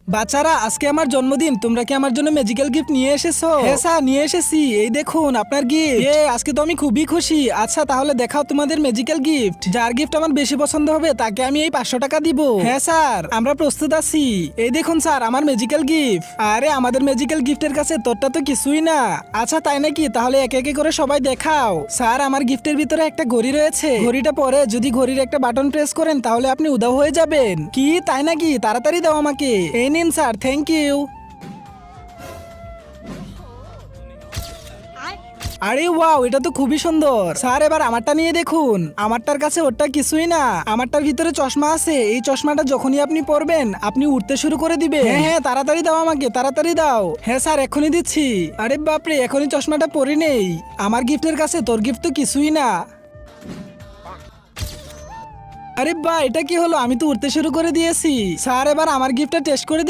বাচ্চারা, আজকে আমার জন্মদিন, তোমরা কি আমার জন্য ম্যাজিক্যাল গিফট নিয়ে এসেছো? হ্যাঁ স্যার, নিয়ে এসেছি। এই দেখুন আপনার গিফট। আজকে তো আমি খুবই খুশি। আচ্ছা তাহলে দেখাও তোমাদের ম্যাজিক্যাল গিফট। যার গিফট আমার বেশি পছন্দ হবে তাকে আমি এই 500 টাকা দিব। হ্যাঁ স্যার, আমরা প্রস্তুত আছি। এই দেখুন স্যার আমার ম্যাজিক্যাল গিফট। আরে আমাদের ম্যাজিক্যাল গিফটের কাছে তোরটা তো কিছুই না। আচ্ছা তাই নাকি? তাহলে একে একে করে সবাই দেখাও। স্যার আমার গিফটের ভিতরে একটা ঘড়ি রয়েছে। ঘড়িটা পরে যদি ঘড়ির একটা বাটন প্রেস করেন তাহলে আপনি উধাও হয়ে যাবেন। কি তাই নাকি? তাড়াতাড়ি দাও আমাকে। এই নিন স্যার, থ্যাংক ইউ। আরে ওয়াও, এটা তো খুবই সুন্দর। স্যার এবার আমারটা নিয়ে দেখুন। আমারটার কাছে ওটা কিছুই না। আমারটার ভিতরে চশমা আছে। এই চশমাটা যখনই আপনি পরবেন আপনি উঠতে শুরু করে দিবেন। হ্যাঁ হ্যাঁ, তাড়াতাড়ি দাও আমাকে, তাড়াতাড়ি দাও। হ্যাঁ স্যার, এখনই দিচ্ছি। আরে বাপরে, এখনই চশমাটা পরে নেই। আমার গিফটের কাছে তোর গিফট তো কিছুই না। আরে বা, এটা কি হলো? আমি তো উঠতে শুরু করে দিয়েছি। স্যার এবার আমার গিফটটা টেস্ট করে